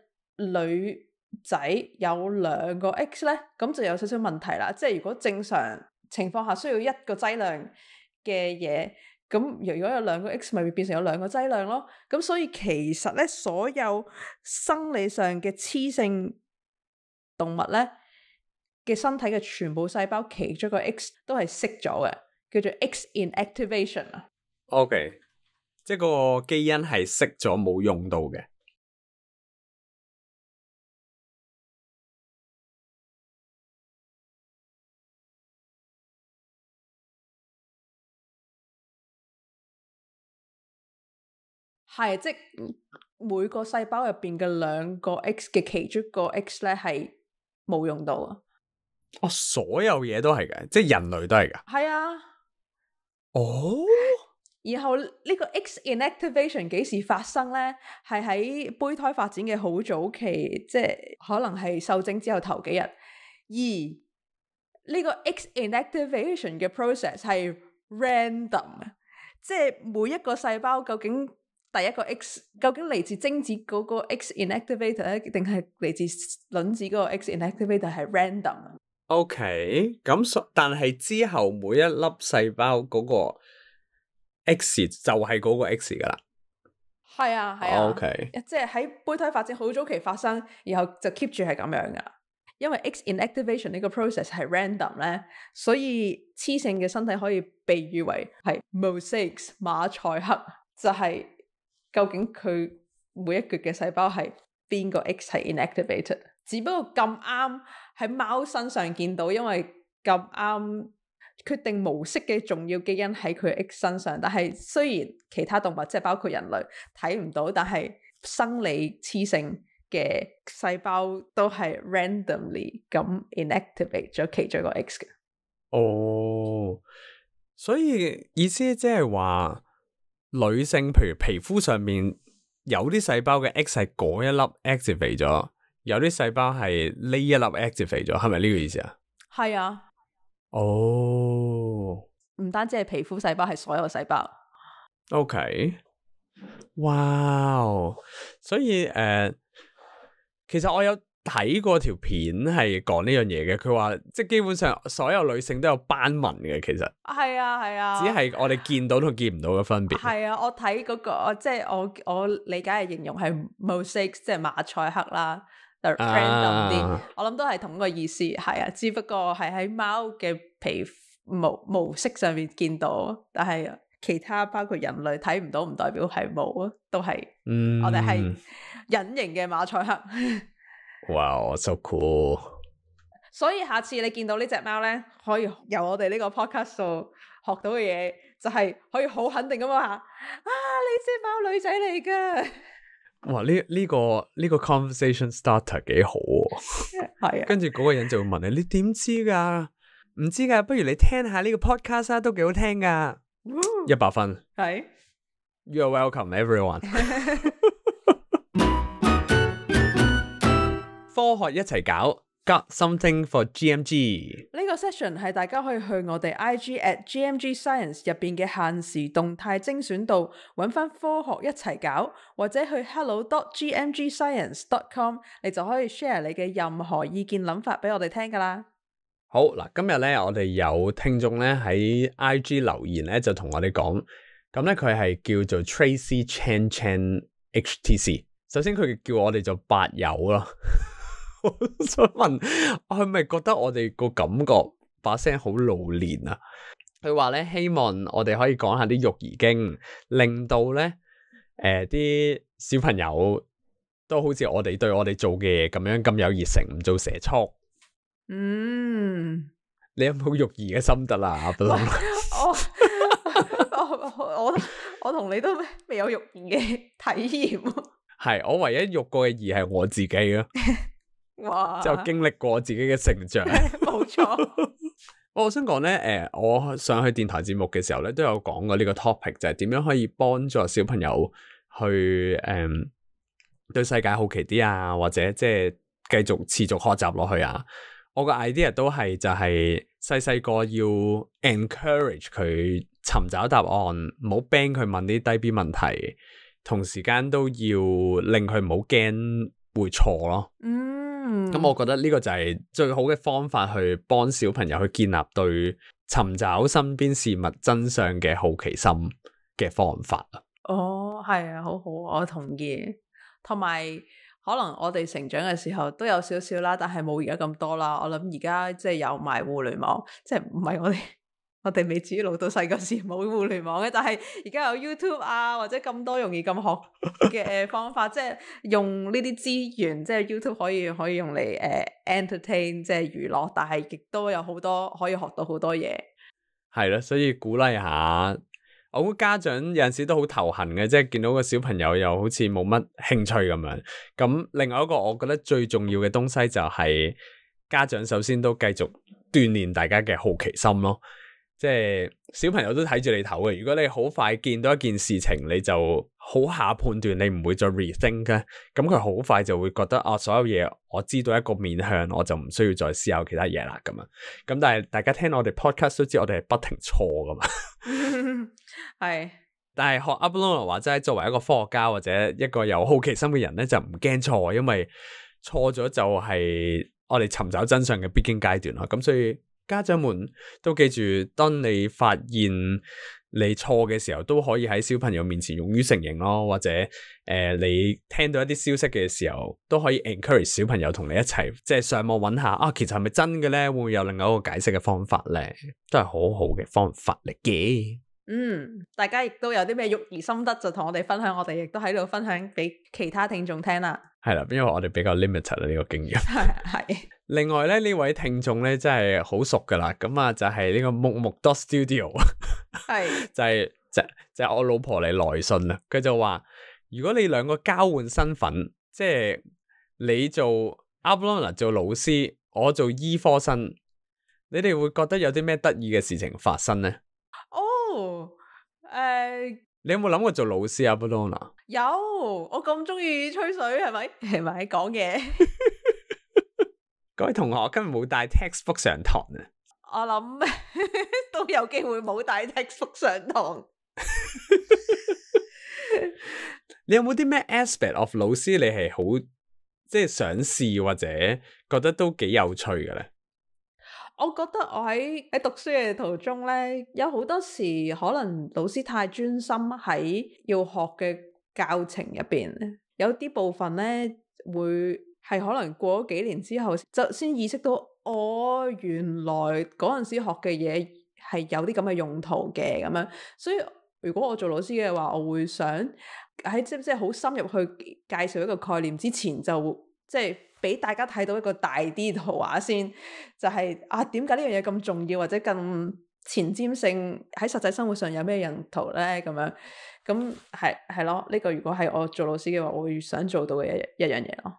女仔有2個 X 咧，咁就有少少問題啦。即係如果正常情況下需要1個劑量嘅嘢，咁如果有2個 X，咪會變成有2個劑量咯。咁所以其實咧，所有生理上嘅雌性動物咧嘅身體嘅全部細胞，其中一個 X 都係熄咗嘅，叫做 X inactivation 啊。OK， 即係個基因係熄咗冇用到嘅。係，即係每個細胞入邊嘅2個 X 嘅其中一個 X 咧係冇用到啊。哦，所有嘢都係嘅，即係人類都係噶。係啊。哦。然後呢個 X inactivation 幾時發生咧？係喺胚胎發展嘅好早期，即係可能係受精之後頭幾日。而呢個 X inactivation 嘅 process 係 random， 即係每一個細胞究竟第一個 X 究竟嚟自精子嗰個 X inactivator 咧，定係嚟自卵子嗰個 X inactivator 係 random。OK， 咁但係之後每一粒細胞嗰個 X 就係嗰個 X 噶啦。係啊，OK， 即係喺胚胎發展好早期發生，然後就 keep 住係咁樣噶。因為 X inactivation 呢個 process 係 random 咧，所以雌性嘅身體可以被譽為係 mosaics 馬賽克，就係究竟佢每一橛嘅細胞係邊個 X 係 inactivated。只不過咁啱喺貓身上見到，因為咁啱決定模式嘅重要基因喺佢 X 身上，但係雖然其他動物即係包括人類睇唔到，但係生理雌性嘅細胞都係 randomly 咁 inactivate 咗其中一個 X 嘅。哦，所以意思即係話女性譬如皮膚上面有啲細胞嘅 X 係嗰一粒 activate 咗，有啲細胞係呢一粒 activate 咗，係咪呢個意思啊？係啊。哦，唔單止係皮膚細胞，係所有細胞。OK， 哇，所以其實我有睇過條片係講呢樣嘢嘅，佢話即係基本上所有女性都有斑紋嘅，其實係啊，只係我哋見到同見唔到嘅分別。係啊，我睇嗰個即係我理解嘅形容係 mosaics， 即係馬賽克啦，random 啲，我諗都係同一個意思，係啊，只不過係喺貓嘅皮毛色上面見到，但係其他包括人類睇唔到，唔代表係冇啊，都係，我哋係隱形嘅馬賽克。哇，so cool！ 所以下次你見到呢隻貓咧，可以由我哋呢個 podcast 度學到嘅嘢，就係可以好肯定咁話，呢隻貓女仔嚟噶。哇，呢個 conversation starter 幾好喎。係啊，跟住嗰個人就會問你點知噶？唔知噶，不如你聽下呢個 podcast 啊，都幾好聽噶。100分。係。You're welcome, everyone。科學一齊搞 Got something for GMG。呢個 session 係大家可以去我哋 IG @GMG Science 入邊嘅限時動態精選度揾翻科學一齊搞，或者去 hello.gmgscience.com， 你就可以 share 你嘅任何意見諗法俾我哋聽噶啦。好嗱，今日咧我哋有聽眾咧喺 IG 留言咧就同我哋講，咁咧佢係叫做 Tracy Chan Chan HTC。首先佢叫我哋做八友啦，我想問我係咪覺得我哋個感覺把聲好老練啊？佢話咧希望我哋可以講下啲育兒經，令到咧啲小朋友都好似我哋對我哋做嘅嘢咁樣咁有熱誠，唔做社畜。你有冇育兒嘅心得啦？阿布隆，我同你都未有育兒嘅體驗。係我唯一育過嘅兒係我自己咯。哇！就經歷過自己嘅成長。冇錯。我想講咧，我上去電台節目嘅時候咧，都有講過呢個 topic，就係點樣可以幫助小朋友去對世界好奇啲啊，或者即係繼續持續學習落去啊。我個 idea 都係就係細細個要 encourage 佢尋找答案，唔好 ban 佢問啲低 B 問題，同時間都要令佢唔好驚會錯咯。咁我覺得呢個就係最好嘅方法去幫小朋友去建立對尋找身邊事物真相嘅好奇心嘅方法啊。哦，係啊，好好，我同意。同埋可能我哋成長嘅時候都有少少啦，但係冇而家咁多啦。我諗而家即係有埋互聯網，即係唔係我哋未至於老到細個時冇互聯網嘅，但係而家有 YouTube 啊，或者咁多容易咁學嘅方法，即係用呢啲資源，即係 YouTube 可以用嚟entertain，即係娛樂，但係亦都有好多可以學到好多嘢。係啦，所以鼓勵下。我估家長有陣時都好頭痕嘅，即係見到個小朋友又好似冇乜興趣咁樣。咁另外一個我覺得最重要嘅東西就係家長首先都繼續鍛鍊大家嘅好奇心咯。即係小朋友都睇住你頭嘅，如果你好快見到一件事情，你就好下判斷，你唔會再 rethink 嘅，咁佢好快就會覺得啊，所有嘢我知道一個面向，我就唔需要再思考其他嘢啦咁啊。咁但係大家聽我哋 podcast 都知我哋係不停錯噶嘛。係，但係學 Abelona 話齋，作為一個科學家或者一個有好奇心嘅人咧，就唔驚錯，因為錯咗就係我哋尋找真相嘅必經階段咯。咁所以家長們都記住，當你發現你錯嘅時候，都可以喺小朋友面前勇於承認咯，或者你聽到一啲消息嘅時候，都可以 encourage 小朋友同你一齊，即係上網揾下啊，其實係咪真嘅咧？會唔會有另外一個解釋嘅方法咧？都係好好嘅方法嚟嘅。大家亦都有啲咩育兒心得，就同我哋分享，我哋亦都喺度分享俾其他聽眾聽啦。係啦，因為我哋比較 limited 啦呢個經驗。係。另外咧，呢位聽眾咧真係好熟噶啦，咁啊就係呢個木木 dot studio， 係就係我老婆嚟來信啦。佢就話：如果你兩個交換身份，即係你做 Abelona 做老師，我做醫科生，你哋會覺得有啲咩得意嘅事情發生咧？你有冇諗過做老師啊 Abelona？ 有，我咁中意吹水，係咪講嘢？各位同學今日冇帶 textbook 上堂啊！我諗都有機會冇帶 textbook 上堂。你有冇啲咩 aspect of 老師你係好即係想試或者覺得都幾有趣嘅咧？我覺得我喺讀書嘅途中咧，有好多時可能老師太專心喺要學嘅教程入邊，有啲部分咧會係可能過咗幾年之後就先意識到，原來嗰陣時學嘅嘢係有啲咁嘅用途嘅咁樣。所以如果我做老師嘅話，我會想喺即係好深入去介紹一個概念之前，就即係俾大家睇到一個大啲圖畫先，就係點解呢樣嘢咁重要，或者咁前瞻性喺實際生活上有咩用途咧？咁樣咁係咯，呢個如果係我做老師嘅話，我會想做到嘅一樣嘢咯。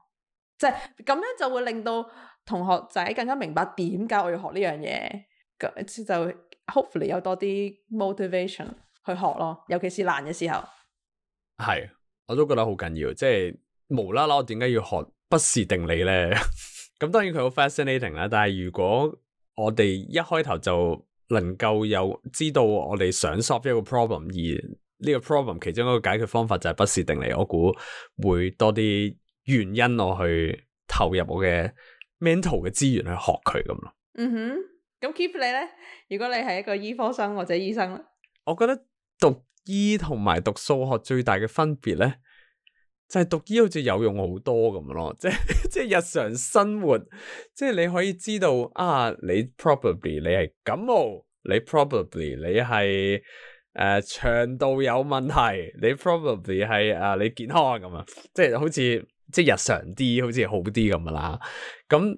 即係咁樣就會令到同學仔更加明白點解我要學呢樣嘢，咁就 hopefully 有多啲 motivation 去學咯，尤其是難嘅時候。係，我都覺得好緊要，即係無啦啦我點解要學不是定理咧？咁當然佢好 fascinating 啦，但係如果我哋一開頭就能夠有知道我哋想 solve 一個 problem， 而呢個 problem 其中一個解決方法就係不是定理，我估會多啲原因我去投入我嘅 mental 嘅資源去學佢咁咯。嗯哼，咁 Keep 你咧？如果你係一個醫科生或者醫生咧，我覺得讀醫同埋讀數學最大嘅分別咧，就係讀醫好似有用好多咁咯，即係日常生活，即係你可以知道啊，你 probably 你係感冒，你 probably 你係腸道有問題，你 probably 係你健康咁啊，即係好似即係日常啲，好似好啲咁啦。咁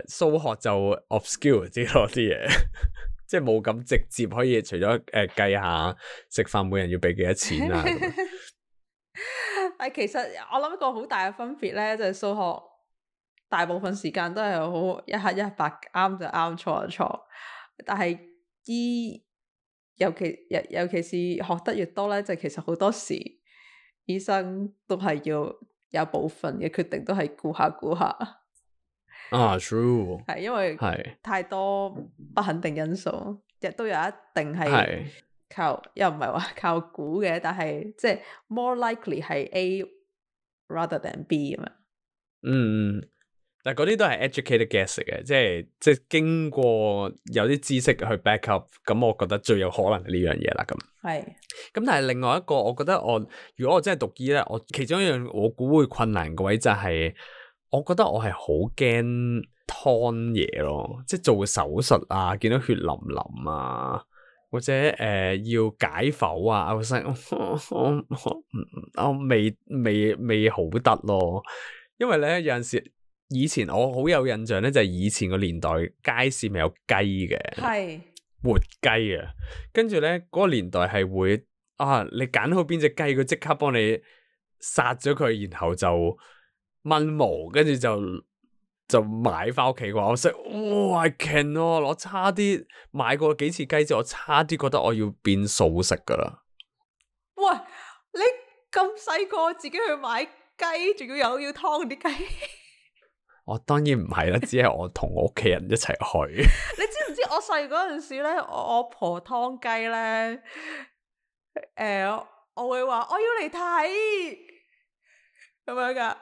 數學就 obscure 啲咯啲嘢，即係冇咁直接可以除咗計下食飯每人要俾幾多錢啊。其實我諗一個好大嘅分別咧，就係數學大部分時間都係好一黑一白，啱就啱，錯就錯。但係醫尤其是學得越多咧，就其實好多時醫生都係要有部分嘅決定都係估下。True 係因為太多不肯定因素，亦都有一定係靠又唔係話靠估嘅，但係即係 more likely 係 A rather than B 咁樣。但係嗰啲都係 educated guess 嘅，即係經過有啲知識去 back up，咁我覺得最有可能係呢樣嘢啦。咁但係另外一個，我覺得如果我真係讀醫咧，我其中一樣我估會困難嘅位就係，我覺得我係好驚劏嘢咯，即係做手術啊，見到血淋淋啊，或者要解剖啊，我未好得咯，因為咧有陣時以前我好有印象咧，就係以前個年代街市咪有雞嘅，活雞啊，跟住咧嗰個年代係會你揀好邊隻雞，佢即刻幫你殺咗佢，然後就掹毛，跟住就買翻屋企嘅話，我識I cannot，我差啲買過幾次雞之後，我差啲覺得我要變素食噶啦。喂，你咁細個自己去買雞，仲要劏啲雞？我當然唔係啦，只係我同我屋企人一齊去。你知唔知我細嗰陣時咧，我婆劏雞咧，我會話我要嚟睇咁樣噶。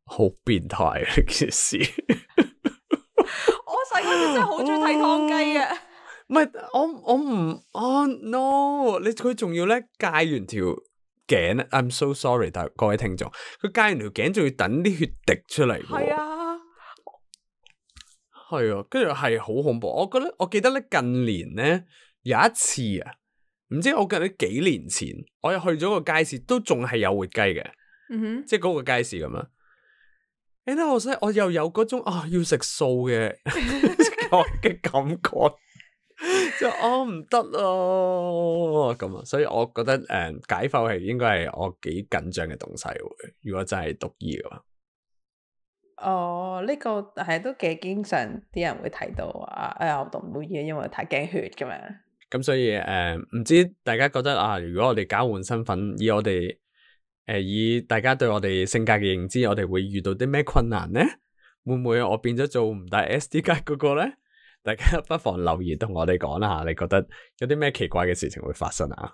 好變態啊！呢件事。我細嗰陣真係好中意睇劏雞嘅。唔係，我唔no，佢仲要咧戒完條頸 ，I'm so sorry，但各位聽眾，佢戒完條頸仲要等啲血滴出嚟。係啊，跟住係好恐怖。我記得咧近年咧有一次啊，唔知我記得幾年前，我又去咗個街市，都仲係有活雞嘅，即係嗰個街市咁樣。我又有嗰種要食素嘅嘅感覺。就唔得啊咁啊，所以我覺得解剖係應該係我幾緊張嘅東西。如果真係讀醫嘅話，呢個係都幾經常啲人會睇到我讀唔到醫，因為太驚血咁樣。咁所以唔知大家覺得如果我哋交換身份，以大家對我哋性格嘅認知，我哋會遇到啲咩困難呢？會唔會我變咗做唔帶 SD 卡嗰個呢？大家不妨留言同我哋講啦，你覺得有啲咩奇怪嘅事情會發生啊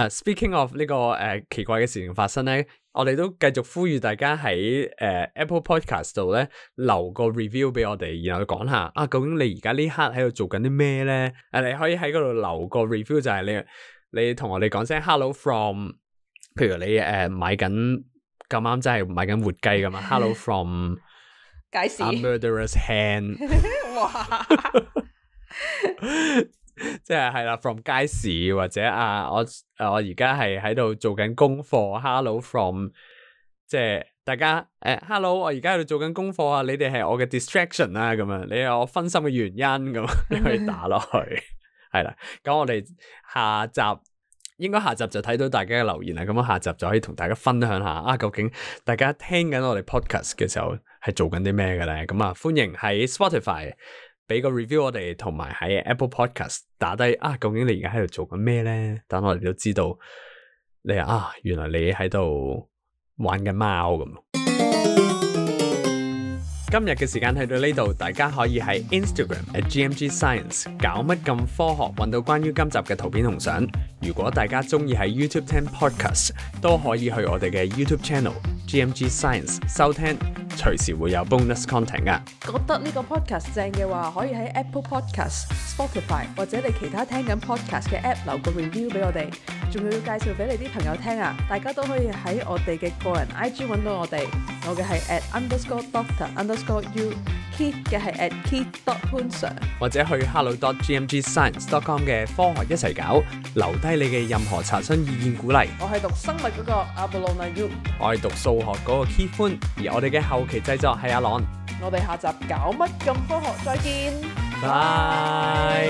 ？Speaking of 呢個奇怪嘅事情發生咧，我哋都繼續呼籲大家喺Apple Podcast 度咧留個 review 俾我哋，然後講下究竟你而家呢刻喺度做緊啲咩咧？你可以喺嗰度留個 review，就係你同我哋講聲 Hello from， 譬如你買緊咁啱真係買緊活雞噶嘛，Hello from 街市 A murderous hand。哇！即係啦 ，from 街市或者我而家係喺度做緊功課 ，hello from， 即係大家hello， 我而家喺度做緊功課啊，你哋係我嘅 distraction 啊，咁樣，你係我分心嘅原因咁，你可以打落去，係啦，咁我哋下集就睇到大家嘅留言啦，咁下集就可以同大家分享下究竟大家聽緊我哋 podcast 嘅時候係做緊啲咩嘅咧？咁歡迎喺 Spotify 俾個 review 我哋，同埋喺 Apple Podcast 打低究竟你而家喺度做緊咩咧？等我哋都知道你原來你喺度玩緊貓咁。今日嘅時間去到呢度，大家可以喺 Instagram @GMGScience 搞乜咁科學揾到關於今集嘅圖片同相。如果大家中意喺 YouTube 聽 podcast， 都可以去我哋嘅 YouTube channel GMG Science 收聽，隨時會有 bonus content 噶。覺得呢個 podcast 正嘅話，可以喺 Apple Podcast、Spotify 或者你其他聽緊 podcast 嘅 app 留個 review 俾我哋，仲要介紹俾你啲朋友聽啊！大家都可以喺我哋嘅個人 IG 揾到我哋，我嘅係@_doctor_u，Keith 嘅係@Keith.Hunsir，或者去 hello.gmgscience.com 嘅科學一齊搞，留低你嘅任何查詢、意見、鼓勵。我係讀生物嗰個阿布魯納 U， 我係讀數學嗰個 Keith 歡，而我哋嘅後期製作係阿朗。我哋下集搞乜咁科學，再見，拜。